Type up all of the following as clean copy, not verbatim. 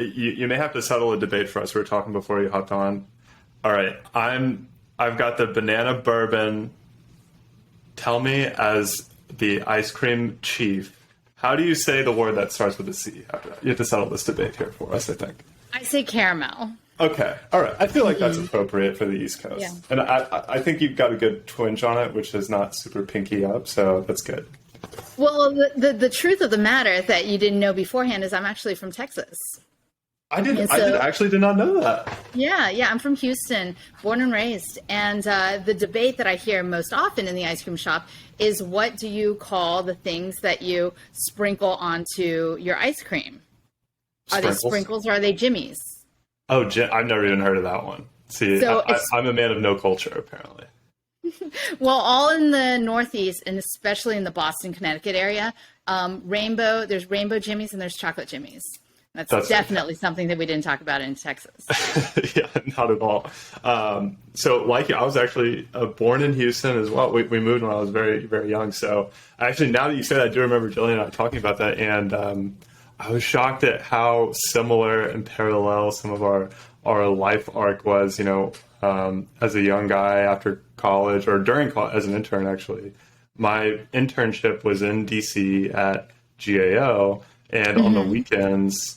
you may have to settle a debate for us. We were talking before you hopped on. All right, I've got the banana bourbon. Tell me, as the ice cream chief, how do you say the word that starts with a C after that? You have to settle this debate here for us, I think. I say caramel. Okay, all right. I feel like that's appropriate for the East Coast. Yeah. And I think you've got a good twinge on it, which is not super pinky up, so that's good. Well, the truth of the matter that you didn't know beforehand is I'm actually from Texas. I actually did not know that. Yeah, I'm from Houston, born and raised. And the debate that I hear most often in the ice cream shop is, what do you call the things that you sprinkle onto your ice cream? Are they sprinkles or are they jimmies? Oh, I've never even heard of that one. See, so I'm a man of no culture, apparently. Well, all in the Northeast, and especially in the Boston, Connecticut area, there's rainbow jimmies and there's chocolate jimmies. That's definitely something that we didn't talk about in Texas. Yeah, not at all. So like you, I was actually born in Houston as well. We moved when I was very, very young. So actually, now that you say that, I do remember Jillian and I talking about that. And I was shocked at how similar and parallel some of our life arc was, as a young guy after college or during college, as an intern, actually. My internship was in DC at GAO, and on the weekends,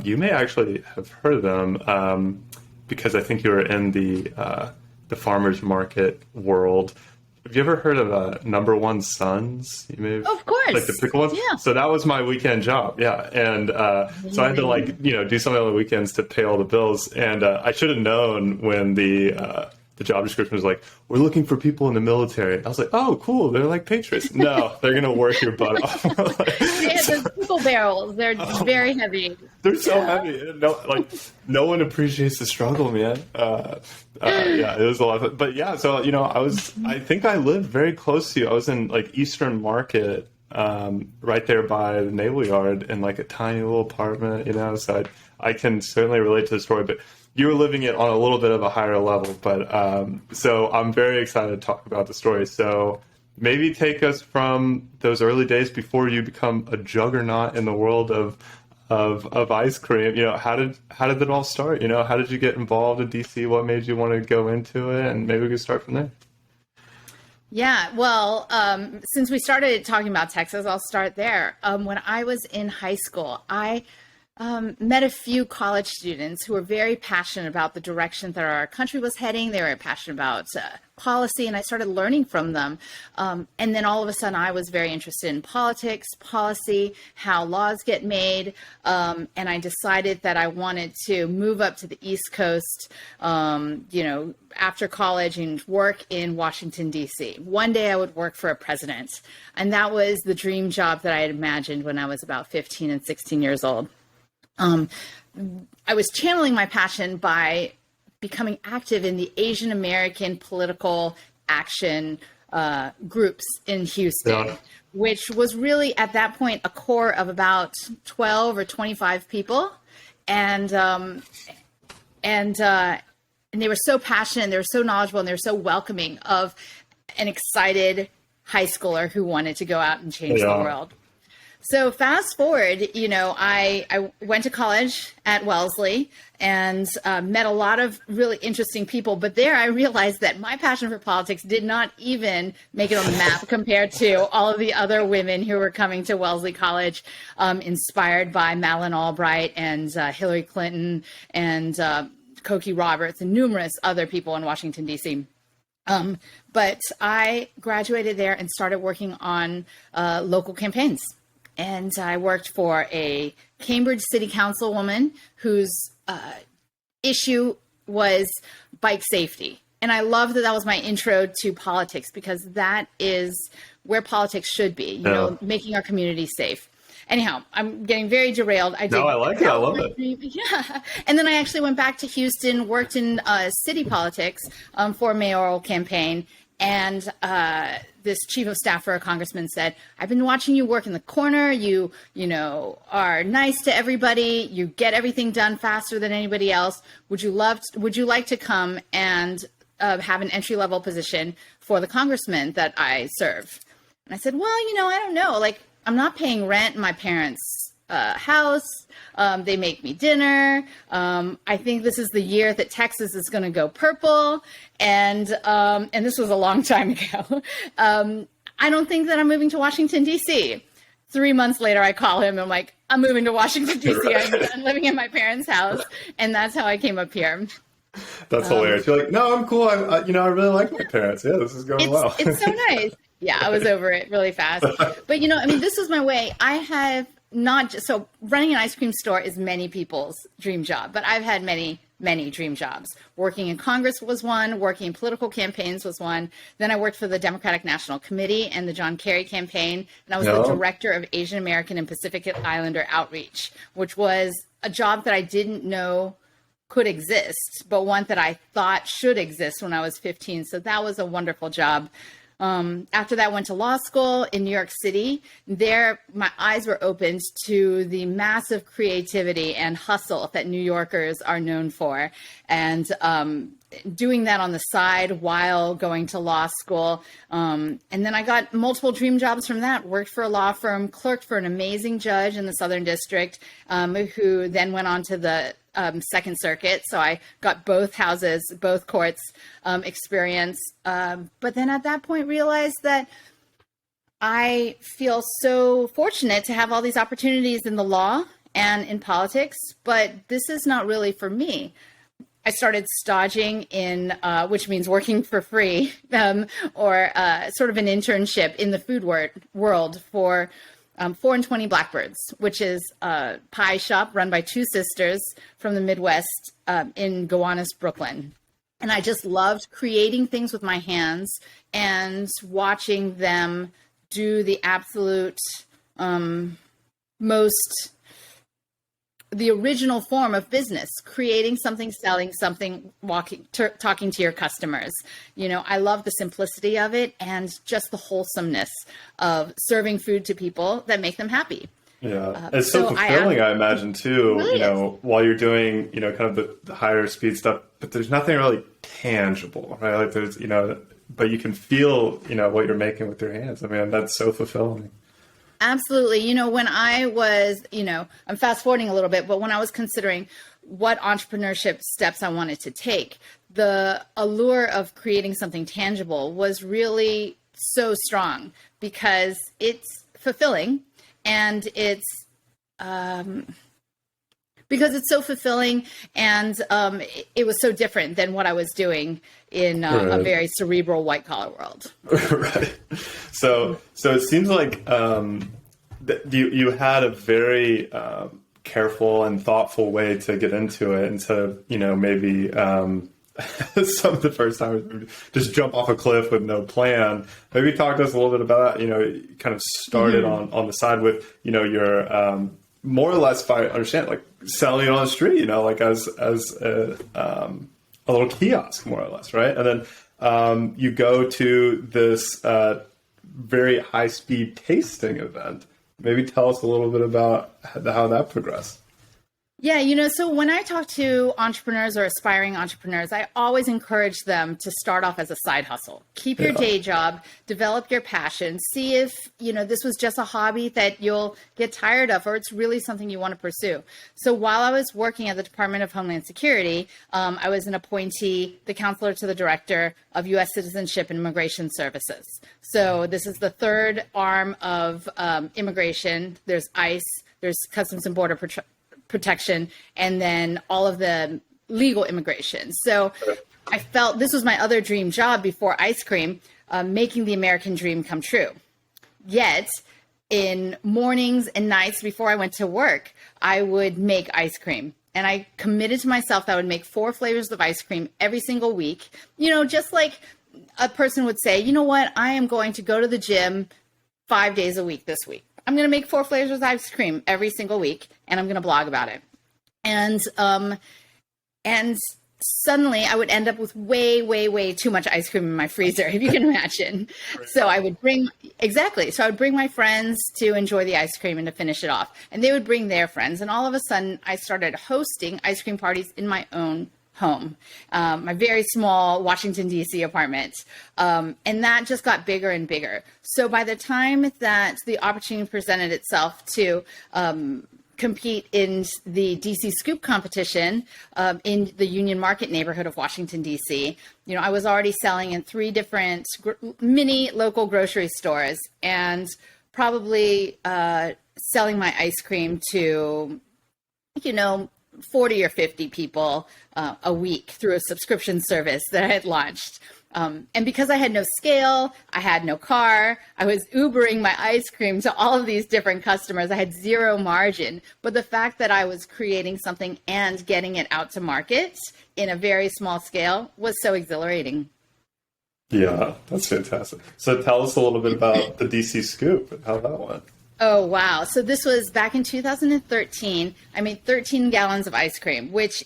you may actually have heard of them because I think you were in the farmers market world. Have you ever heard of Number One Sons? You may have, of course, like the pickle ones. Yeah. So that was my weekend job. Yeah, and so I had to do something on the weekends to pay all the bills. And I should have known when the job description was like, "We're looking for people in the military." I was like, "Oh, cool! They're like patriots." No, they're gonna work your butt off. The pickle barrels. They're very heavy. They're so heavy. No one appreciates the struggle, man. Yeah, it was a lot of fun. But yeah, so, I think I lived very close to you. I was in Eastern Market, right there by the Naval Yard in a tiny little apartment, so I can certainly relate to the story, but you were living it on a little bit of a higher level. But so I'm very excited to talk about the story. So maybe take us from those early days before you become a juggernaut in the world of ice cream. How did it all start? How did you get involved in DC? What made you want to go into it? And maybe we could start from there. Yeah, well, since we started talking about Texas, I'll start there. When I was in high school, I met a few college students who were very passionate about the direction that our country was heading. They were passionate about policy, and I started learning from them. And then all of a sudden, I was very interested in politics, policy, how laws get made. And I decided that I wanted to move up to the East Coast, after college and work in Washington, D.C. One day I would work for a president. And that was the dream job that I had imagined when I was about 15 and 16 years old. I was channeling my passion by becoming active in the Asian American political action groups in Houston, which was really at that point a core of about 12 or 25 people. And they were so passionate, and they were so knowledgeable, and they were so welcoming of an excited high schooler who wanted to go out and change the world. So fast forward, I went to college at Wellesley and met a lot of really interesting people. But there I realized that my passion for politics did not even make it on the map compared to all of the other women who were coming to Wellesley College, inspired by Madeleine Albright and Hillary Clinton and Cokie Roberts and numerous other people in Washington, D.C. But I graduated there and started working on local campaigns. And I worked for a Cambridge City Councilwoman whose issue was bike safety. And I loved that was my intro to politics, because that is where politics should be, making our community safe. Anyhow, I'm getting very derailed. I like it. I love it. Yeah. And then I actually went back to Houston, worked in city politics for a mayoral campaign. And this chief of staff for a congressman said, "I've been watching you work in the corner. You are nice to everybody. You get everything done faster than anybody else. Would you like to come and have an entry level position for the congressman that I serve?" And I said, "Well, I don't know. I'm not paying rent in my parents' house. They make me dinner. I think this is the year that Texas is going to go purple. And this was a long time ago. I don't think that I'm moving to Washington, D.C. 3 months later, I call him and I'm like, I'm moving to Washington, D.C. Right. I'm living in my parents' house. And that's how I came up here. That's hilarious. You're like, no, I'm cool. I really like my parents. Yeah, this is going well. It's so nice. Yeah, I was over it really fast. But, this was my way. I have not just, so running an ice cream store is many people's dream job, but I've had many dream jobs. Working in Congress was one, working in political campaigns was one. Then I worked for the Democratic National Committee and the John Kerry campaign. And I was the director of Asian American and Pacific Islander outreach, which was a job that I didn't know could exist, but one that I thought should exist when I was 15. So that was a wonderful job. After that, I went to law school in New York City. There, my eyes were opened to the massive creativity and hustle that New Yorkers are known for. And doing that on the side while going to law school. And then I got multiple dream jobs from that. Worked for a law firm, clerked for an amazing judge in the Southern District, who then went on to the Second Circuit. So I got both houses, both courts experience. But then at that point realized that I feel so fortunate to have all these opportunities in the law and in politics, but this is not really for me. I started staging in, which means working for free, or sort of an internship in the food world for 4 and 20 Blackbirds, which is a pie shop run by two sisters from the Midwest in Gowanus, Brooklyn. And I just loved creating things with my hands and watching them do the absolute the original form of business, creating something, selling something, talking to your customers. I love the simplicity of it and just the wholesomeness of serving food to people that make them happy. Yeah, it's so fulfilling, I imagine, too, really while you're doing, kind of the higher speed stuff, but there's nothing really tangible, right? Like there's, but you can feel, what you're making with your hands. I mean, that's so fulfilling. Absolutely. When I was, I'm fast forwarding a little bit, but when I was considering what entrepreneurship steps I wanted to take, the allure of creating something tangible was really so strong because it's fulfilling and it's it was so different than what I was doing in a very cerebral white collar world. Right. So it seems like you had a very careful and thoughtful way to get into it instead of, maybe some of the first timers just jump off a cliff with no plan. Maybe talk to us a little bit about that. You kind of started on the side with, your more or less, if I understand, like selling it on the street, like as a little kiosk, more or less, right? And then you go to this very high-speed tasting event. Maybe tell us a little bit about how that progressed. Yeah, so when I talk to entrepreneurs or aspiring entrepreneurs, I always encourage them to start off as a side hustle. Keep your day job, develop your passion, see if, this was just a hobby that you'll get tired of or it's really something you want to pursue. So while I was working at the Department of Homeland Security, I was an appointee, the counselor to the director of U.S. Citizenship and Immigration Services. So this is the third arm of immigration. There's ICE, there's Customs and Border Protection, and then all of the legal immigration. So I felt this was my other dream job before ice cream, making the American dream come true. Yet in mornings and nights before I went to work, I would make ice cream. And I committed to myself that I would make 4 flavors of ice cream every single week. Just like a person would say, you know what, I am going to go to the gym 5 days a week this week. I'm going to make 4 flavors of ice cream every single week, and I'm going to blog about it. And suddenly I would end up with way too much ice cream in my freezer, if you can imagine. So I would bring my friends to enjoy the ice cream and to finish it off. And they would bring their friends. And all of a sudden I started hosting ice cream parties in my own home, my very small Washington, D.C. apartment. And that just got bigger and bigger. So by the time that the opportunity presented itself to compete in the DC Scoop competition in the Union Market neighborhood of Washington, D.C. I was already selling in 3 different mini local grocery stores and probably selling my ice cream to, 40 or 50 people a week through a subscription service that I had launched. And because I had no scale, I had no car, I was Ubering my ice cream to all of these different customers. I had 0 margin. But the fact that I was creating something and getting it out to market in a very small scale was so exhilarating. Yeah, that's fantastic. So tell us a little bit about the DC Scoop and how that went. Oh, wow. So this was back in 2013. I made 13 gallons of ice cream, which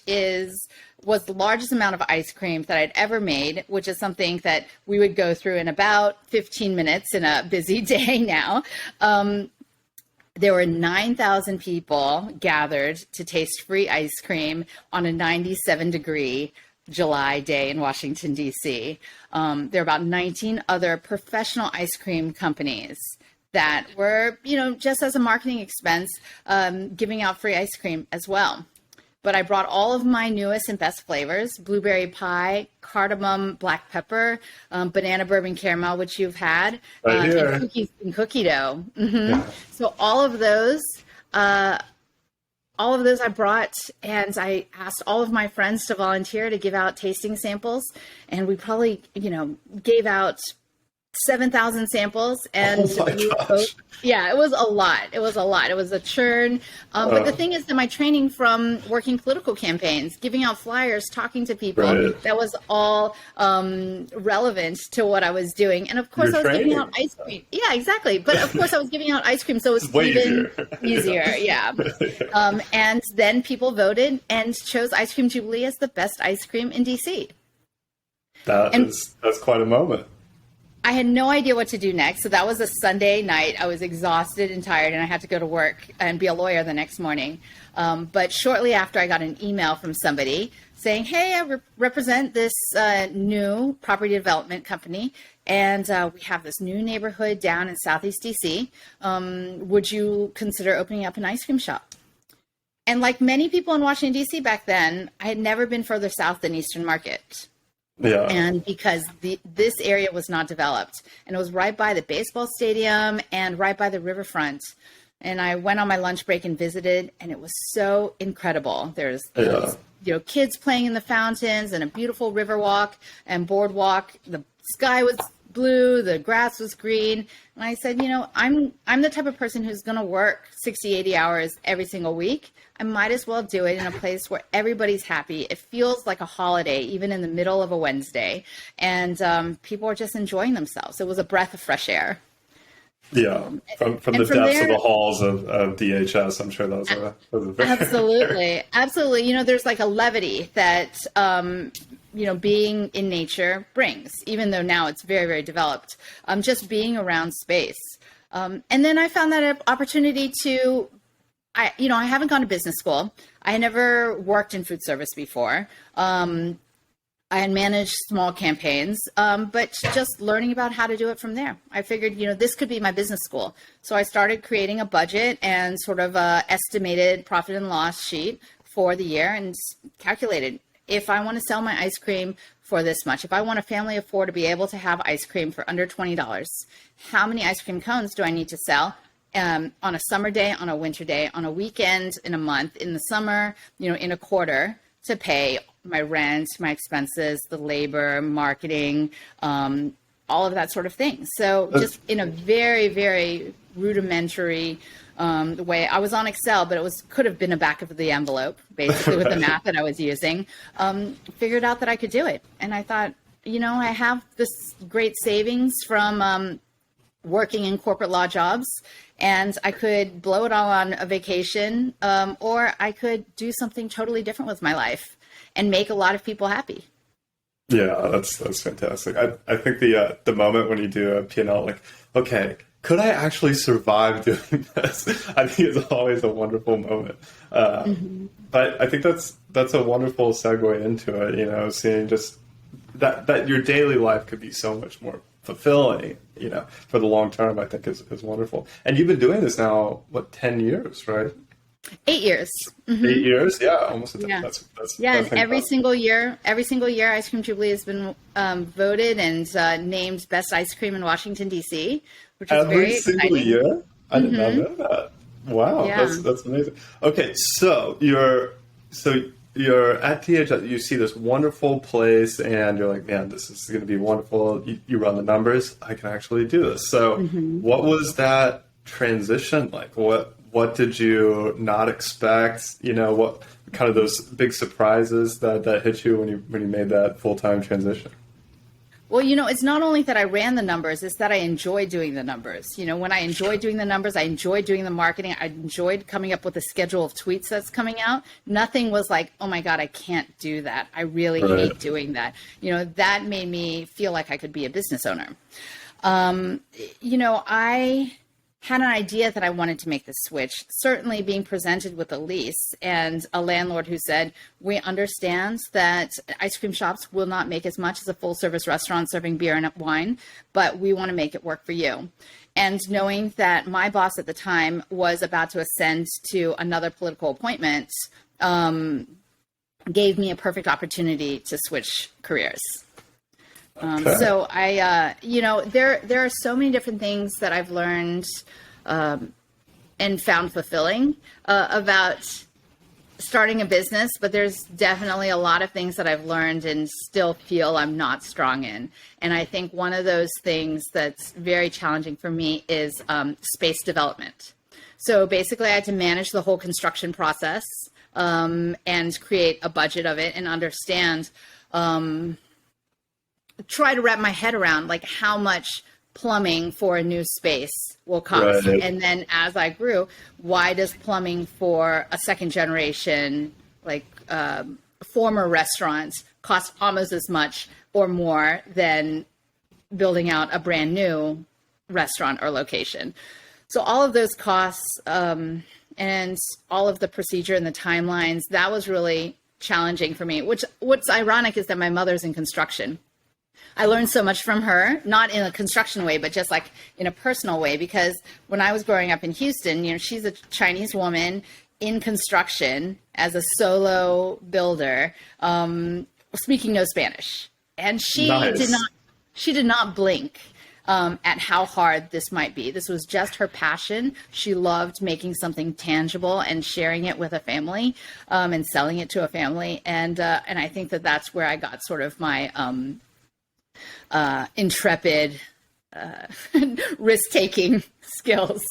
was the largest amount of ice cream that I'd ever made, which is something that we would go through in about 15 minutes in a busy day now. There were 9,000 people gathered to taste free ice cream on a 97-degree July day in Washington, D.C. There are about 19 other professional ice cream companies that were, just as a marketing expense, giving out free ice cream as well. But I brought all of my newest and best flavors: blueberry pie, cardamom, black pepper, banana bourbon caramel, which you've had, and cookies and cookie dough. Mm-hmm. Yeah. So all of those I brought, and I asked all of my friends to volunteer to give out tasting samples. And we probably, gave out 7,000 samples, and oh my gosh. Yeah, it was a lot. It was a churn. But the thing is that my training from working political campaigns, giving out flyers, talking to people, right, that was all relevant to what I was doing. And of course, I was giving out ice cream. Yeah, exactly. But of course, I was giving out ice cream, so it was even easier. Yeah. And then people voted and chose Ice Cream Jubilee as the best ice cream in DC. That's quite a moment. I had no idea what to do next. So that was a Sunday night. I was exhausted and tired, and I had to go to work and be a lawyer the next morning. But shortly after, I got an email from somebody saying, hey, I represent this new property development company, and we have this new neighborhood down in Southeast DC. Would you consider opening up an ice cream shop? And like many people in Washington, D.C. back then, I had never been further south than Eastern Market. Yeah. And because this area was not developed, and it was right by the baseball stadium and right by the riverfront. And I went on my lunch break and visited, and it was so incredible. There's kids playing in the fountains and a beautiful river walk and boardwalk. The sky was blue, the grass was green. And I said, I'm the type of person who's going to work 60, 80 hours every single week. I might as well do it in a place where everybody's happy. It feels like a holiday, even in the middle of a Wednesday. And people are just enjoying themselves. It was a breath of fresh air. Yeah, from the depths of the halls of DHS, I'm sure that was a very... Absolutely. There's like a levity that, being in nature brings, even though now it's very, very developed, just being around space. And then I found that opportunity to, I haven't gone to business school. I had never worked in food service before. I had managed small campaigns, but just learning about how to do it from there. I figured, this could be my business school. So I started creating a budget and sort of a estimated profit and loss sheet for the year, and calculated, if I want to sell my ice cream for this much, if I want a family of 4 to be able to have ice cream for under $20, how many ice cream cones do I need to sell on a summer day, on a winter day, on a weekend, in a month, in the summer, in a quarter, to pay my rent, my expenses, the labor, marketing, all of that sort of thing. So just in a very, very rudimentary way, I was on Excel, but could have been a back of the envelope, basically, with the math that I was using, figured out that I could do it. And I thought, I have this great savings from working in corporate law jobs, and I could blow it all on a vacation, or I could do something totally different with my life and make a lot of people happy. Yeah, that's fantastic. I think the moment when you do a P&L, like, okay, could I actually survive doing this? I think it's always a wonderful moment. But I think that's a wonderful segue into it, seeing just that your daily life could be so much more fulfilling, for the long term, I think is wonderful. And you've been doing this now, 10 years, right? 8 years. 8 years, yeah, almost. Yeah. That's Yeah, that's and every incredible. single year, Ice Cream Jubilee has been voted and named best ice cream in Washington, D.C., which is Every very single exciting. year? I did not know that. Wow, Yeah. that's amazing. Okay, so you're at TH, you see this wonderful place, and you're like, man, this is going to be wonderful. You run the numbers, I can actually do this. So, what was that transition like? What did you not expect? What kind of those big surprises that hit you when you made that full-time transition? Well, it's not only that I ran the numbers, it's that I enjoy doing the numbers. When I enjoy doing the numbers, I enjoy doing the marketing. I enjoyed coming up with a schedule of tweets that's coming out. Nothing was like, oh my God, I can't do that. I really Right. hate doing that. That made me feel like I could be a business owner. I had an idea that I wanted to make the switch, certainly being presented with a lease and a landlord who said, we understand that ice cream shops will not make as much as a full service restaurant serving beer and wine, but we want to make it work for you. And knowing that my boss at the time was about to ascend to another political appointment, gave me a perfect opportunity to switch careers. Okay. So there are so many different things that I've learned and found fulfilling about starting a business, but there's definitely a lot of things that I've learned and still feel I'm not strong in. And I think one of those things that's very challenging for me is space development. So basically I had to manage the whole construction process and create a budget of it and understand try to wrap my head around like how much plumbing for a new space will cost. Right. And then as I grew, why does plumbing for a second generation, like former restaurants cost almost as much or more than building out a brand new restaurant or location? So all of those costs and all of the procedure and the timelines, that was really challenging for me, what's ironic is that my mother's in construction. I learned so much from her, not in a construction way, but just like in a personal way, because when I was growing up in Houston, she's a Chinese woman in construction as a solo builder, speaking no Spanish. And she Nice. did not blink at how hard this might be. This was just her passion. She loved making something tangible and sharing it with a family and selling it to a family. And I think that that's where I got sort of my intrepid, risk-taking skills.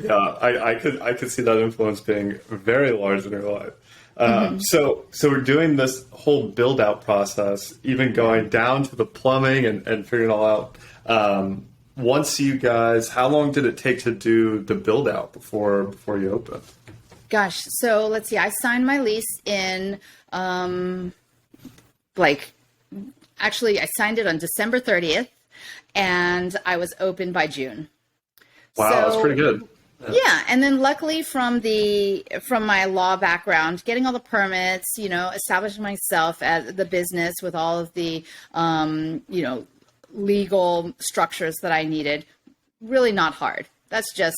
Yeah, I could see that influence being very large in your life. So we're doing this whole build out process, even going down to the plumbing and figuring it all out. Once you guys, how long did it take to do the build out before you opened? Gosh, so let's see. I signed my lease in actually I signed it on December 30th and I was open by June. Wow, So, that's pretty good. yeah, and then luckily from my law background, getting all the permits, establishing myself as the business with all of the legal structures that I needed, really not hard. That's just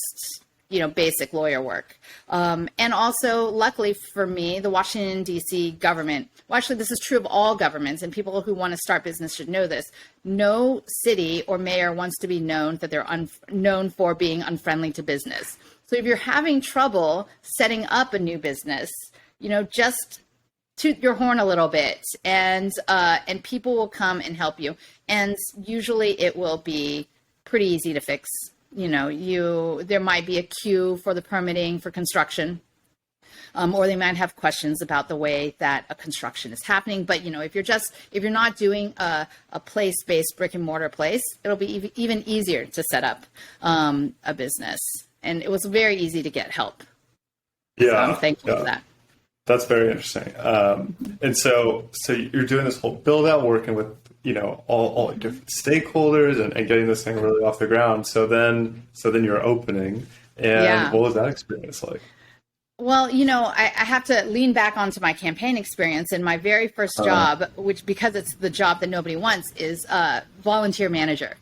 basic lawyer work. And also, luckily for me, the Washington, D.C. government, well, actually, this is true of all governments, and people who want to start business should know this. No city or mayor wants to be known that they're known for being unfriendly to business. So if you're having trouble setting up a new business, just toot your horn a little bit, and people will come and help you. And usually it will be pretty easy to fix. There might be a queue for the permitting for construction, or they might have questions about the way that a construction is happening. But, if you're not doing a place-based brick and mortar place, it'll be even easier to set up a business. And it was very easy to get help. Yeah, So I'm thankful for that. That's very interesting. And so you're doing this whole build out, working with all the different stakeholders and getting this thing really off the ground. So then you're opening, and Yeah. what was that experience like? Well, I have to lean back onto my campaign experience. And my very first job, which because it's the job that nobody wants, is volunteer manager.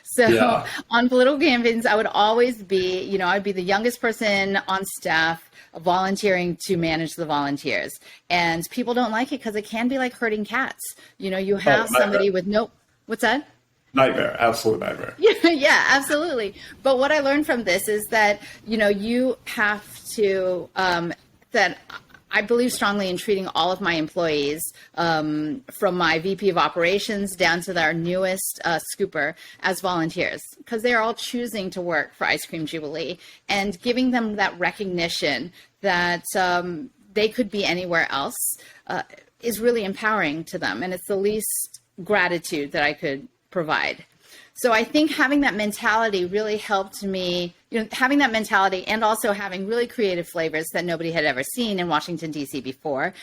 So Yeah. on political campaigns, I would always be, I'd be the youngest person on staff volunteering to manage the volunteers. And people don't like it because it can be like herding cats. You have somebody with what's that? Nightmare, absolute nightmare. Yeah, absolutely. But what I learned from this is that, you have to, that I believe strongly in treating all of my employees, from my VP of operations down to our newest scooper, as volunteers, because they're all choosing to work for Ice Cream Jubilee, and giving them that recognition that they could be anywhere else is really empowering to them. And it's the least gratitude that I could provide. So I think having that mentality really helped me, having that mentality and also having really creative flavors that nobody had ever seen in Washington, D.C. before,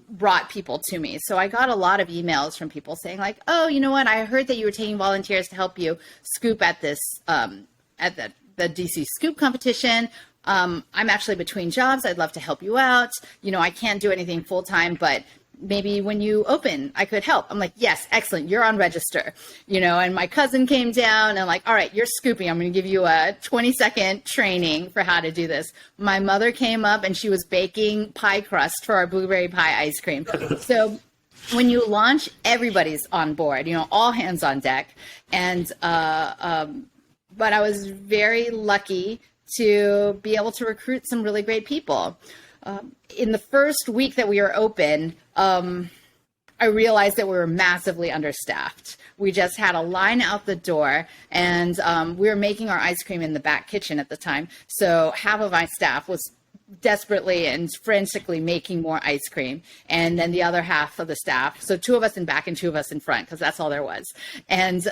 brought people to me. So I got a lot of emails from people saying like, oh, you know what? I heard that you were taking volunteers to help you scoop at this, at the D.C. Scoop competition. I'm actually between jobs. I'd love to help you out. I can't do anything full time, but maybe when you open, I could help. I'm like, yes, excellent. You're on register, and my cousin came down and like, all right, you're scooping. I'm going to give you a 20-second training for how to do this. My mother came up and she was baking pie crust for our blueberry pie ice cream. So when you launch, everybody's on board, all hands on deck. And, but I was very lucky to be able to recruit some really great people. In the first week that we were open, I realized that we were massively understaffed. We just had a line out the door, and we were making our ice cream in the back kitchen at the time. So half of my staff was desperately and frantically making more ice cream. And then the other half of the staff, so 2 of us in back and 2 of us in front, because that's all there was. And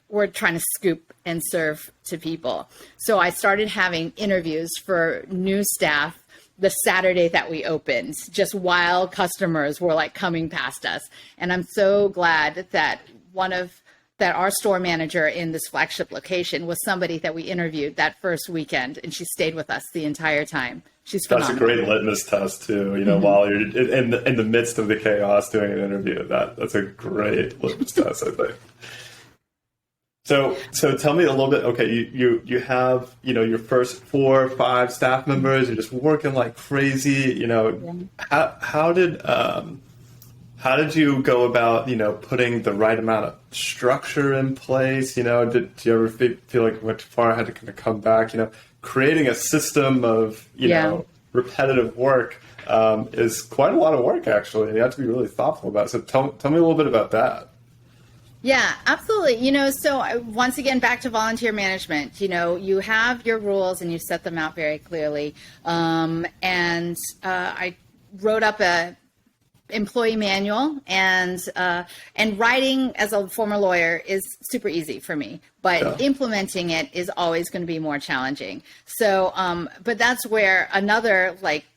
we're trying to scoop and serve to people. So I started having interviews for new staff the Saturday that we opened, just while customers were like coming past us. And I'm so glad that our store manager in this flagship location was somebody that we interviewed that first weekend, and she stayed with us the entire time. She's phenomenal. That's a great litmus test too, while you're in the midst of the chaos doing an interview. That's a great litmus test, I think. So tell me a little bit. Okay, you have your first 4 or 5 staff members. You're just working like crazy. How did you go about putting the right amount of structure in place? Did you ever feel like you went too far? I had to kind of come back. Creating a system of repetitive work is quite a lot of work actually, and you have to be really thoughtful about it. So tell me a little bit about that. Yeah, absolutely. So once again, back to volunteer management, you have your rules and you set them out very clearly. And I wrote up a employee manual, and writing as a former lawyer is super easy for me, but implementing it is always going to be more challenging. So, but that's where another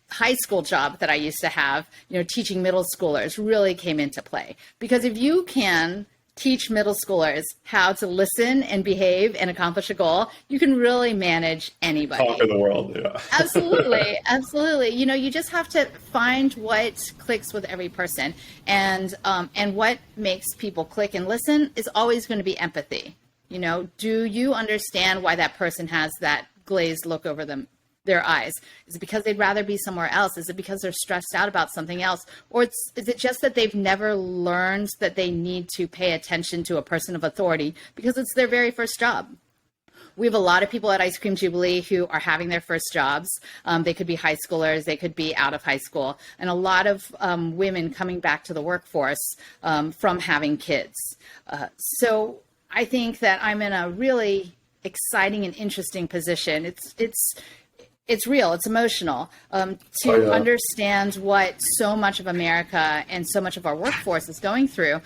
high school job that I used to have, teaching middle schoolers really came into play, because if you can teach middle schoolers how to listen and behave and accomplish a goal, you can really manage anybody. Conquer the world, yeah. Absolutely, absolutely. You just have to find what clicks with every person, and what makes people click and listen is always going to be empathy. Do you understand why that person has that glazed look over their eyes? Is it because they'd rather be somewhere else? Is it because they're stressed out about something else? Or is it just that they've never learned that they need to pay attention to a person of authority because it's their very first job? We have a lot of people at Ice Cream Jubilee who are having their first jobs. They could be high schoolers, they could be out of high school, and a lot of women coming back to the workforce from having kids. So I think that I'm in a really exciting and interesting position. It's real, it's emotional, to understand what so much of America and so much of our workforce is going through.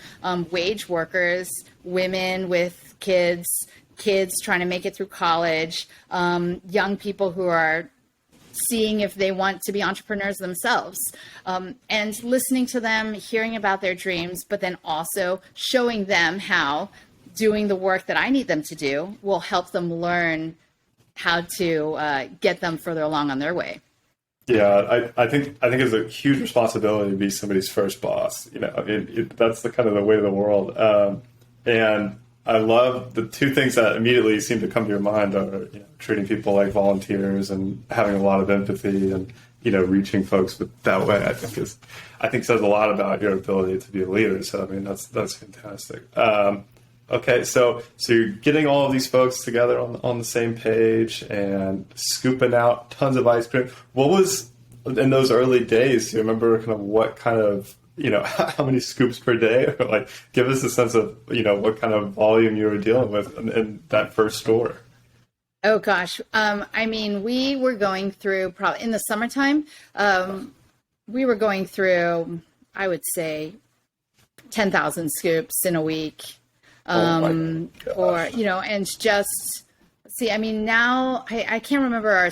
Wage workers, women with kids trying to make it through college, young people who are seeing if they want to be entrepreneurs themselves, and listening to them, hearing about their dreams, but then also showing them how doing the work that I need them to do will help them learn how to get them further along on their way. Yeah, I think it's a huge responsibility to be somebody's first boss. That's the kind of the way of the world. And I love the two things that immediately seem to come to your mind are, treating people like volunteers and having a lot of empathy and, reaching folks that way. I think says a lot about your ability to be a leader. So, I mean, that's fantastic. Okay, so you're getting all of these folks together on the same page and scooping out tons of ice cream. What was in those early days? Do you remember kind of what kind of how many scoops per day? Or like, give us a sense of what kind of volume you were dealing with in that first store. Oh gosh, I mean, we were going through probably in the summertime. We were going through, I would say, 10,000 scoops in a week. And just see, I mean, now I can't remember our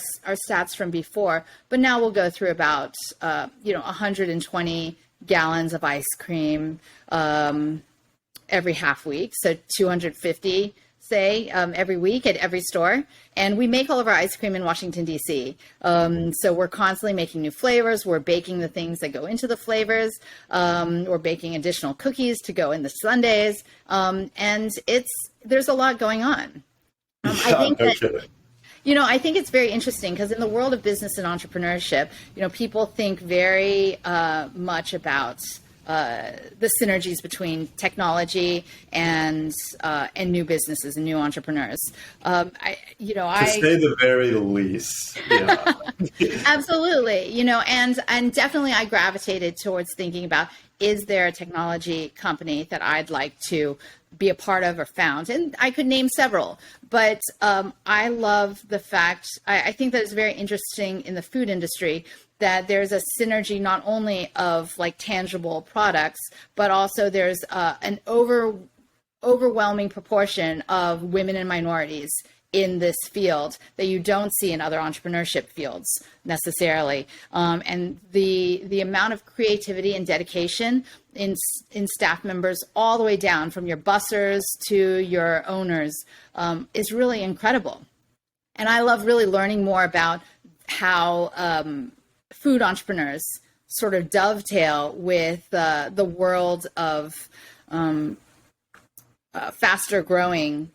stats from before, but now we'll go through about 120 gallons of ice cream every half week, so 250 say every week at every store. And we make all of our ice cream in Washington, D.C. So we're constantly making new flavors. We're baking the things that go into the flavors. We're baking additional cookies to go in the sundaes. And there's a lot going on. I think I think it's very interesting because in the world of business and entrepreneurship, people think very much about the synergies between technology and new businesses and new entrepreneurs. To say the very least. Yeah. Absolutely. And definitely I gravitated towards thinking about, is there a technology company that I'd like to be a part of or found? And I could name several, but I love the fact, I think that it's very interesting in the food industry that there's a synergy not only of like tangible products, but also there's an overwhelming proportion of women and minorities in this field that you don't see in other entrepreneurship fields necessarily. And the amount of creativity and dedication in staff members all the way down from your bussers to your owners is really incredible. And I love really learning more about how food entrepreneurs sort of dovetail with the world of faster growing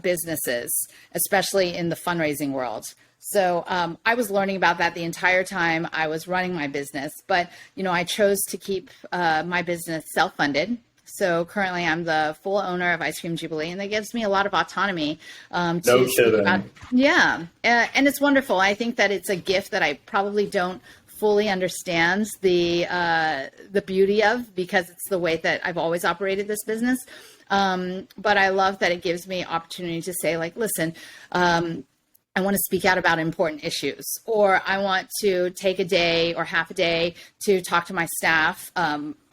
businesses, especially in the fundraising world. So I was learning about that the entire time I was running my business, but I chose to keep my business self-funded. So currently I'm the full owner of Ice Cream Jubilee, and that gives me a lot of autonomy to speak about. Yeah. And it's wonderful. I think that it's a gift that I probably don't fully understand the beauty of, because it's the way that I've always operated this business. But I love that it gives me opportunity to say, like, listen, I want to speak out about important issues, or I want to take a day or half a day to talk to my staff,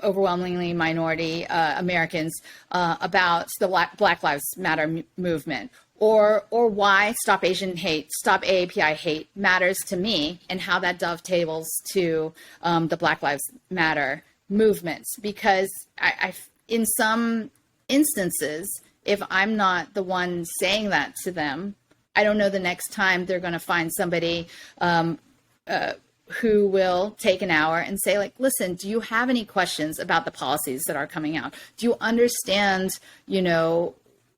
overwhelmingly minority Americans, about the Black Lives Matter movement, or why Stop Asian Hate, Stop AAPI Hate matters to me, and how that dovetails to the Black Lives Matter movement. Because I in some instances, if I'm not the one saying that to them, I don't know the next time they're going to find somebody who will take an hour and say, like, listen, do you have any questions about the policies that are coming out? Do you understand,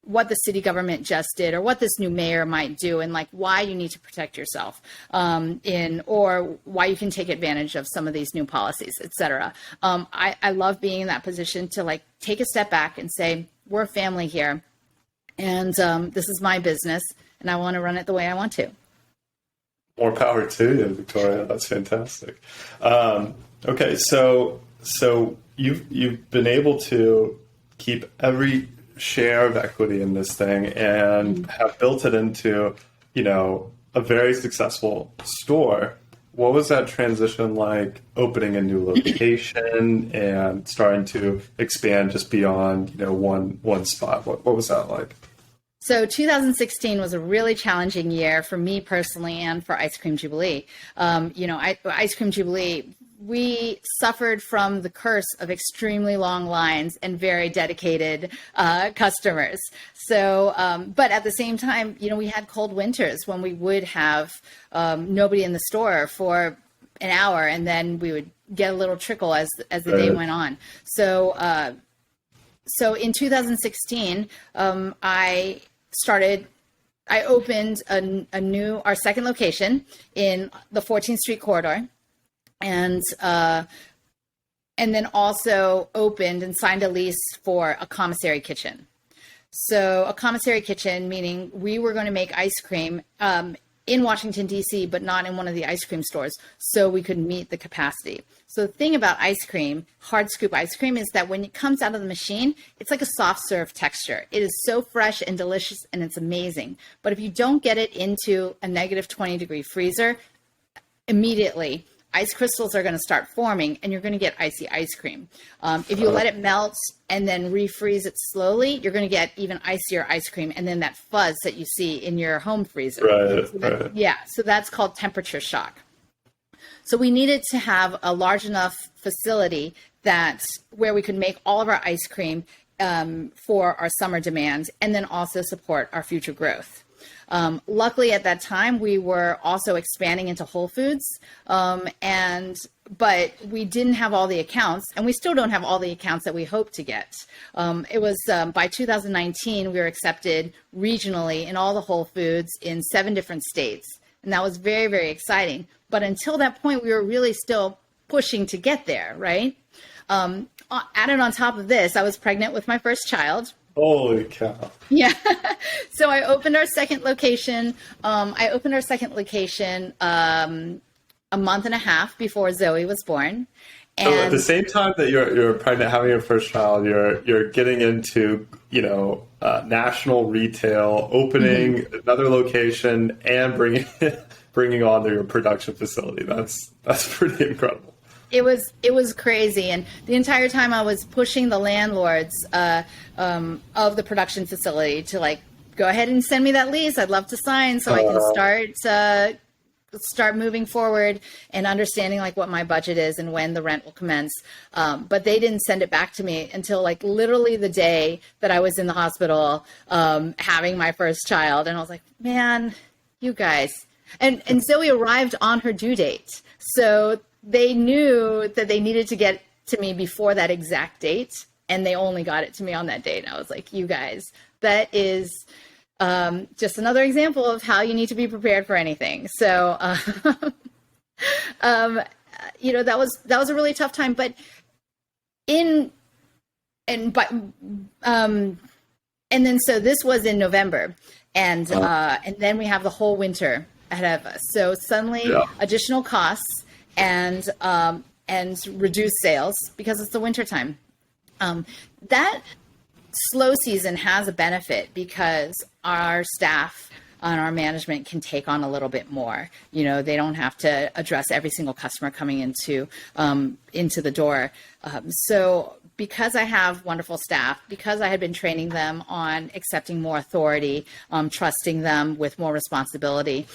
what the city government just did, or what this new mayor might do, and like why you need to protect yourself or why you can take advantage of some of these new policies, et cetera. I love being in that position to like take a step back and say, we're a family here, and this is my business, and I want to run it the way I want to. More power to you, Victoria. That's fantastic. Okay, so you've been able to keep every share of equity in this thing and have built it into, a very successful store. What was that transition like, opening a new location and starting to expand just beyond, one spot? What was that like? So 2016 was a really challenging year for me personally and for Ice Cream Jubilee. Ice Cream Jubilee, we suffered from the curse of extremely long lines and very dedicated customers. So, but at the same time, we had cold winters when we would have nobody in the store for an hour, and then we would get a little trickle as the day went on. So so in 2016, I opened our second location in the 14th Street corridor, and then also opened and signed a lease for a commissary kitchen. So a commissary kitchen, meaning we were going to make ice cream in Washington, D.C., but not in one of the ice cream stores, so we could meet the capacity. So the thing about ice cream, hard scoop ice cream, is that when it comes out of the machine, it's like a soft serve texture. It is so fresh and delicious, and it's amazing. But if you don't get it into a negative 20-degree freezer, immediately ice crystals are going to start forming, and you're going to get icy ice cream. If you let it melt and then refreeze it slowly, you're going to get even icier ice cream, and then that fuzz that you see in your home freezer. Right. Yeah, so that's called temperature shock. So we needed to have a large enough facility where we could make all of our ice cream for our summer demand, and then also support our future growth. Luckily, at that time, we were also expanding into Whole Foods, but we didn't have all the accounts, and we still don't have all the accounts that we hoped to get. It was by 2019, we were accepted regionally in all the Whole Foods in 7 different states, and that was very, very exciting. But until that point, we were really still pushing to get there, right? Added on top of this, I was pregnant with my first child. Holy cow. Yeah. So I opened our second location. A month and a half before Zoe was born. And so at the same time that you're pregnant, having your first child, you're getting into, national retail, opening another location, and bringing on your production facility. That's pretty incredible. It was crazy, and the entire time I was pushing the landlords of the production facility to go ahead and send me that lease. I'd love to sign so I can start moving forward and understanding what my budget is and when the rent will commence. But they didn't send it back to me until literally the day that I was in the hospital having my first child, and I was like, man, you guys. And Zoe arrived on her due date, so they knew that they needed to get to me before that exact date, and they only got it to me on that date. And I was like, you guys, that is just another example of how you need to be prepared for anything. So, that was a really tough time. But then so this was in November, and then we have the whole winter ahead of us. So suddenly, additional costs and reduced sales because it's the winter time. That slow season has a benefit because our staff and our management can take on a little bit more. They don't have to address every single customer coming into the door. So because I have wonderful staff, because I had been training them on accepting more authority, trusting them with more responsibility,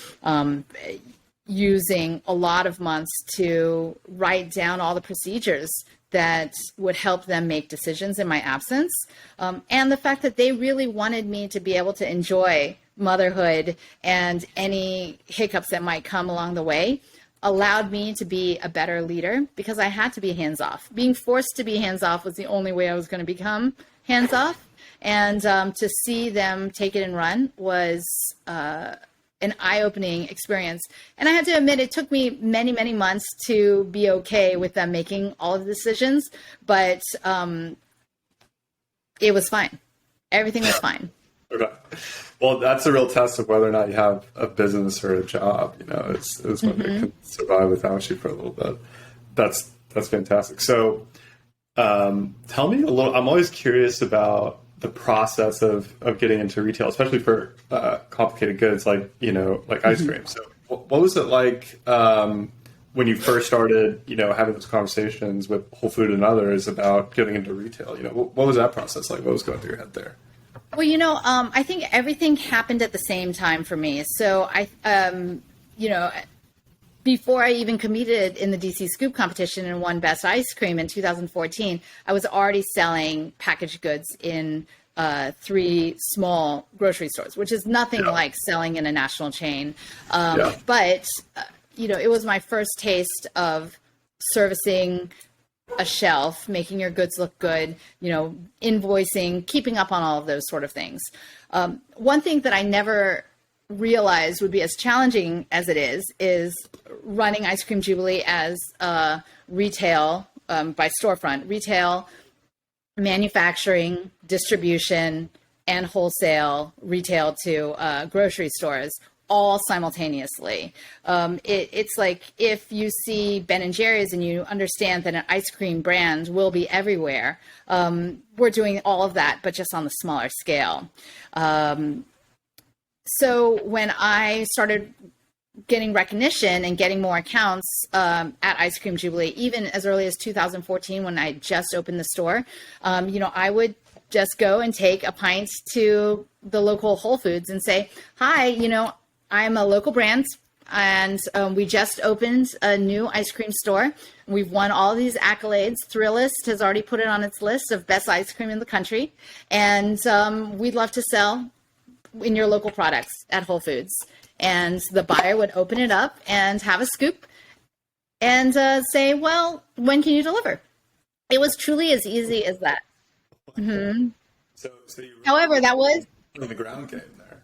using a lot of months to write down all the procedures that would help them make decisions in my absence. And the fact that they really wanted me to be able to enjoy motherhood and any hiccups that might come along the way allowed me to be a better leader because I had to be hands-off. Being forced to be hands-off was the only way I was going to become hands-off. And to see them take it and run was an eye-opening experience. And I had to admit, it took me many, many months to be okay with them making all of the decisions, but it was fine. Everything was fine. Okay. Well, that's a real test of whether or not you have a business or a job. It's whether you can survive without you for a little bit. That's fantastic. So tell me a little, I'm always curious about the process of getting into retail, especially for complicated goods like ice cream. So what was it like when you first started, having those conversations with Whole Food and others about getting into retail? What was that process like? What was going through your head there? Well, I think everything happened at the same time for me. So before I even competed in the DC Scoop competition and won Best Ice Cream in 2014, I was already selling packaged goods in 3 small grocery stores, which is nothing like selling in a national chain. But, it was my first taste of servicing a shelf, making your goods look good, invoicing, keeping up on all of those sort of things. One thing that I never realized would be as challenging as it is running Ice Cream Jubilee as retail by storefront, retail, manufacturing, distribution, and wholesale retail to grocery stores all simultaneously. It's like if you see Ben and Jerry's and you understand that an ice cream brand will be everywhere, we're doing all of that, but just on the smaller scale. So when I started getting recognition and getting more accounts at Ice Cream Jubilee, even as early as 2014 when I just opened the store, I would just go and take a pint to the local Whole Foods and say, hi, I'm a local brand and we just opened a new ice cream store. We've won all these accolades. Thrillist has already put it on its list of best ice cream in the country. And we'd love to sell in your local products at Whole Foods. And the buyer would open it up and have a scoop and say, well, when can you deliver? It was truly as easy as that. Mm-hmm. So you However, that was in the ground game there.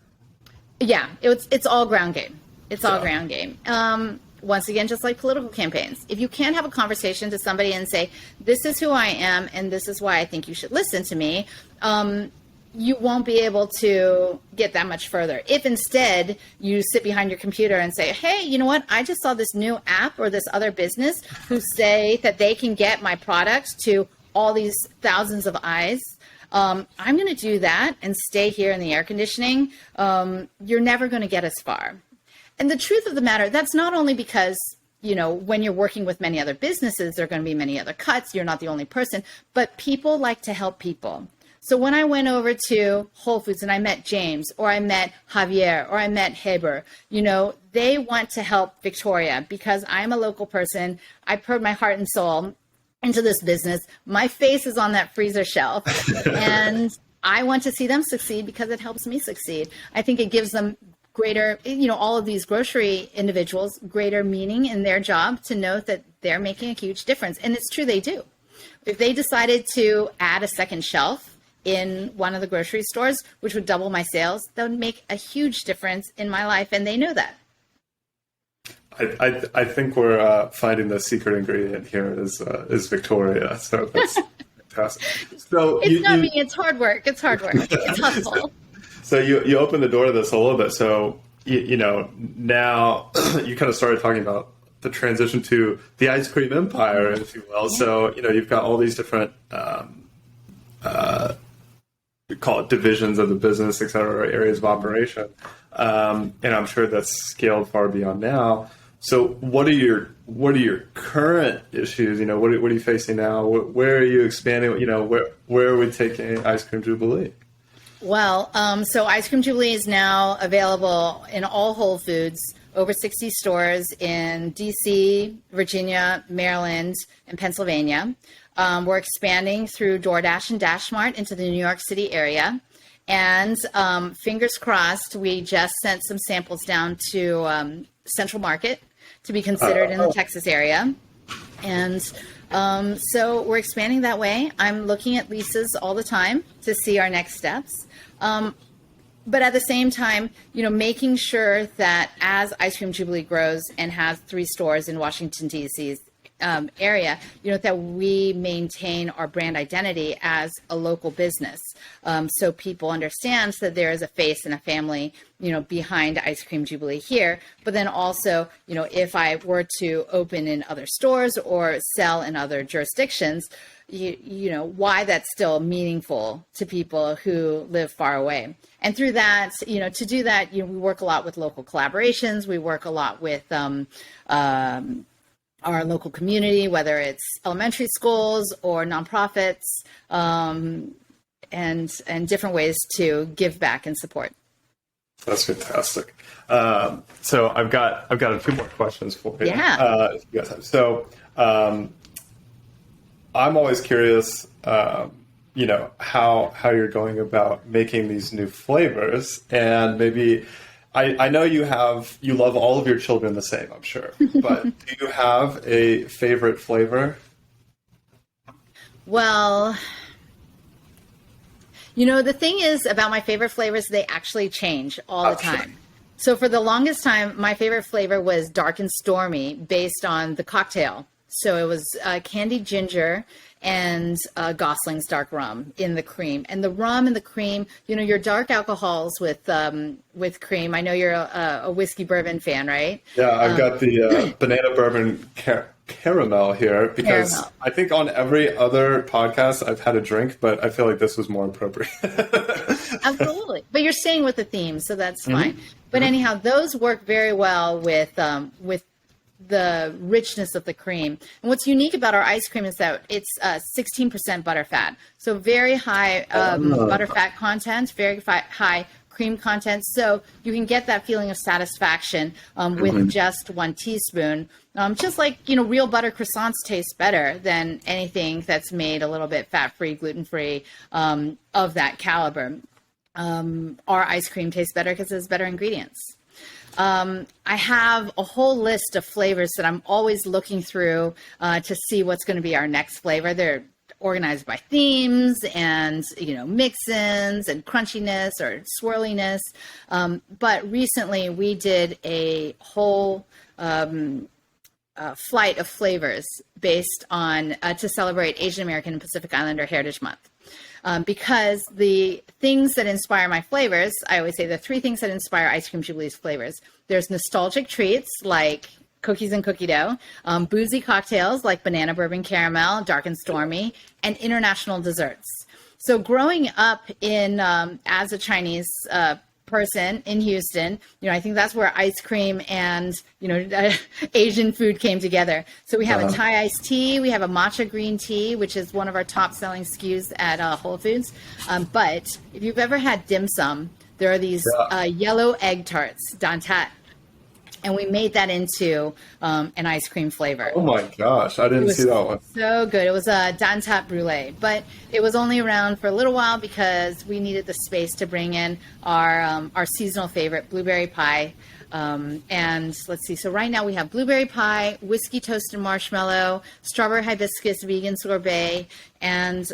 Yeah, it's all ground game. It's all ground game. Once again, just like political campaigns. If you can't have a conversation to somebody and say, this is who I am and this is why I think you should listen to me, you won't be able to get that much further. If instead you sit behind your computer and say, hey, you know what? I just saw this new app or this other business who say that they can get my product to all these thousands of eyes. I'm going to do that and stay here in the air conditioning. You're never going to get as far. And the truth of the matter, that's not only because, when you're working with many other businesses, there are going to be many other cuts. You're not the only person, but people like to help people. So when I went over to Whole Foods and I met James or I met Javier or I met Heber, they want to help Victoria because I'm a local person. I poured my heart and soul into this business. My face is on that freezer shelf and I want to see them succeed because it helps me succeed. I think it gives them greater, all of these grocery individuals, greater meaning in their job to know that they're making a huge difference. And it's true, they do. If they decided to add a second shelf in one of the grocery stores, which would double my sales, that would make a huge difference in my life. And they know that. I think we're finding the secret ingredient here is Victoria. So that's fantastic. So it's not me. It's hard work. It's hustle. So you opened the door to this a little bit. So now you kind of started talking about the transition to the ice cream empire, if you will. Yeah. So you've got all these different we call it divisions of the business, et cetera, areas of operation, and I'm sure that's scaled far beyond now. So what are your current issues? What are you facing now? Where are you expanding? Where are we taking Ice Cream Jubilee? Well, so Ice Cream Jubilee is now available in all Whole Foods, over 60 stores in DC, Virginia, Maryland, and Pennsylvania. We're expanding through DoorDash and DashMart into the New York City area. And fingers crossed, we just sent some samples down to Central Market to be considered in the Texas area. And so we're expanding that way. I'm looking at leases all the time to see our next steps. But at the same time, making sure that as Ice Cream Jubilee grows and has 3 stores in Washington, D.C.'s area, that we maintain our brand identity as a local business. So people understand that there is a face and a family, behind Ice Cream Jubilee here. But then also, if I were to open in other stores or sell in other jurisdictions, why that's still meaningful to people who live far away. And through that, to do that, we work a lot with local collaborations. We work a lot with our local community, whether it's elementary schools or nonprofits, and different ways to give back and support. That's fantastic. So I've got a few more questions for you. Yeah. If you guys have. So I'm always curious, how you're going about making these new flavors, and maybe I know you love all of your children the same, I'm sure, but do you have a favorite flavor? Well, you know, the thing is about my favorite flavors, they actually change all the time. So for the longest time, my favorite flavor was dark and stormy based on the cocktail. So it was candied ginger and Gosling's dark rum in the cream. And the rum and the cream, you know, your dark alcohols with cream. I know you're a whiskey bourbon fan, right? Yeah, I've got the banana bourbon car-a-mel here because Caramel. I think on every other podcast I've had a drink, but I feel like this was more appropriate. Absolutely. But you're staying with the theme, so that's fine. But anyhow, those work very well with the richness of the cream. And what's unique about our ice cream is that it's 16% butterfat. So very high butterfat content, very high cream content. So you can get that feeling of satisfaction with just 1 teaspoon. Just like, you know, real butter croissants taste better than anything that's made a little bit fat-free, gluten-free of that caliber. Our ice cream tastes better because it has better ingredients. I have a whole list of flavors that I'm always looking through to see what's going to be our next flavor. They're organized by themes and, you know, mix-ins and crunchiness or swirliness. But recently we did a whole flight of flavors based on to celebrate Asian American and Pacific Islander Heritage Month. Because the things that inspire my flavors, I always say the 3 things that inspire Ice Cream Jubilee's flavors. There's nostalgic treats like cookies and cookie dough, boozy cocktails like banana bourbon caramel, dark and stormy, and international desserts. So growing up in as a Chinese person in Houston, you know, I think that's where ice cream and, you know, Asian food came together. So we have a Thai iced tea, we have a matcha green tea, which is one of our top selling SKUs at Whole Foods. But if you've ever had dim sum, there are these yellow egg tarts, dan tat, and we made that into an ice cream flavor. Oh my gosh, I didn't see that one. So good. It was a dan tat brulee, but it was only around for a little while because we needed the space to bring in our seasonal favorite, blueberry pie. And let's see. So right now we have blueberry pie, whiskey toasted marshmallow, strawberry hibiscus vegan sorbet, and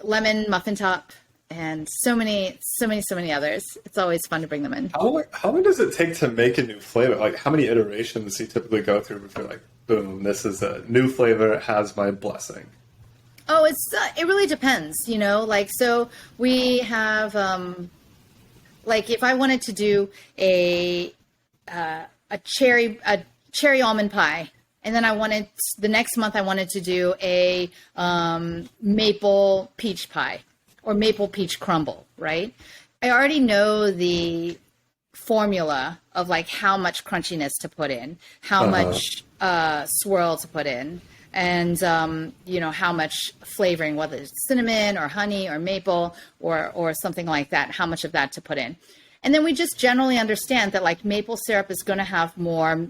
lemon muffin top. And so many others. It's always fun to bring them in. How long does it take to make a new flavor? Like, how many iterations do you typically go through before, like, boom, this is a new flavor, has my blessing? Oh, it really depends, you know. Like, so we have like if I wanted to do a cherry almond pie, and then the next month I wanted to do a maple peach pie. Or maple peach crumble, right? I already know the formula of like how much crunchiness to put in, how much swirl to put in, and you know, how much flavoring, whether it's cinnamon or honey or maple or something like that, how much of that to put in. And then we just generally understand that like maple syrup is going to have more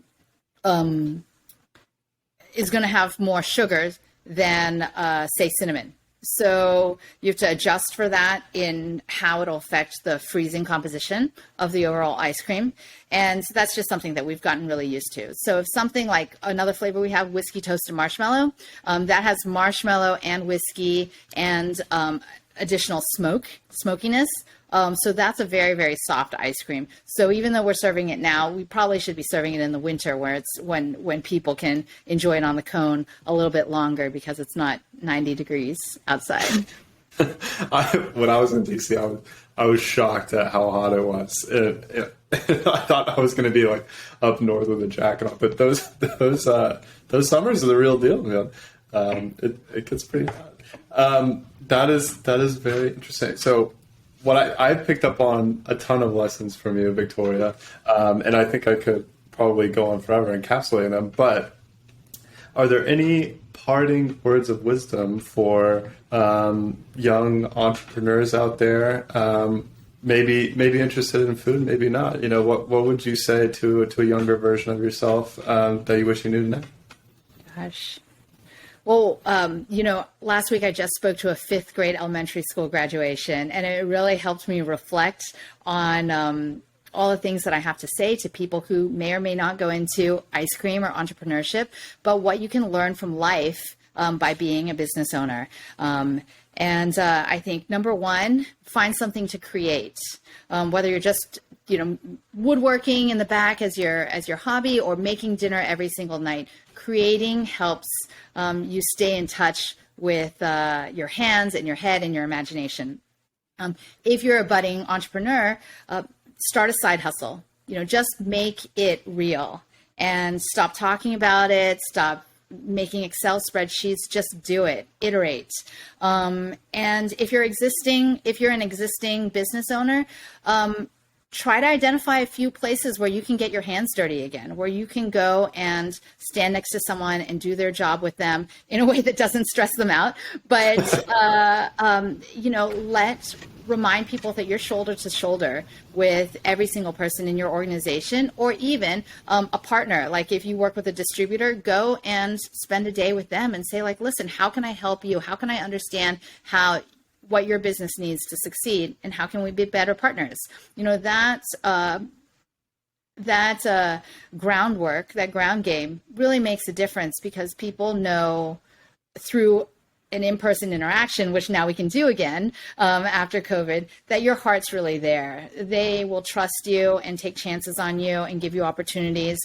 sugars than say cinnamon. So you have to adjust for that in how it'll affect the freezing composition of the overall ice cream. And that's just something that we've gotten really used to. So if something like another flavor we have, whiskey toasted marshmallow, that has marshmallow and whiskey and additional smokiness. So that's a very, very soft ice cream. So even though we're serving it now, we probably should be serving it in the winter where it's when people can enjoy it on the cone a little bit longer because it's not 90 degrees outside. When I was in DC, I was shocked at how hot it was. I thought I was going to be like up north with a jacket on, but those summers are the real deal, man. It gets pretty hot. That is very interesting. So what I picked up on a ton of lessons from you, Victoria, and I think I could probably go on forever encapsulating them, but are there any parting words of wisdom for young entrepreneurs out there, maybe interested in food, maybe not? You know, what would you say to a younger version of yourself that you wish you knew now? Gosh. Well, you know, last week I just spoke to a 5th grade elementary school graduation, and it really helped me reflect on all the things that I have to say to people who may or may not go into ice cream or entrepreneurship, but what you can learn from life by being a business owner. And I think number one, find something to create, whether you're just woodworking in the back as your hobby or making dinner every single night. Creating helps you stay in touch with your hands and your head and your imagination. If you're a budding entrepreneur, start a side hustle. Just make it real and stop talking about it. Stop making Excel spreadsheets. Just do it. Iterate. And if you're an existing business owner, try to identify a few places where you can get your hands dirty again, where you can go and stand next to someone and do their job with them in a way that doesn't stress them out. But, remind people that you're shoulder to shoulder with every single person in your organization, or even a partner. Like if you work with a distributor, go and spend a day with them and say, like, listen, how can I help you? How can I understand what your business needs to succeed, and how can we be better partners? That groundwork, that ground game really makes a difference, because people know through an in-person interaction, which now we can do again after COVID, that your heart's really there. They will trust you and take chances on you and give you opportunities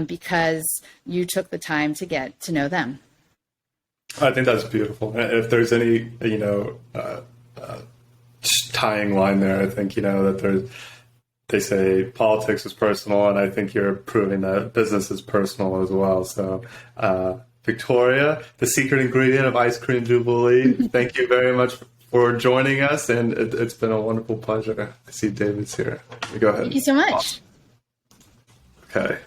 because you took the time to get to know them. I think that's beautiful. If there's any, tying line there, I think, that they say politics is personal, and I think you're proving that business is personal as well. So, Victoria, the secret ingredient of Ice Cream Jubilee, thank you very much for joining us, and it's been a wonderful pleasure. I see David's here. Go ahead. Thank you so much. Awesome. Okay.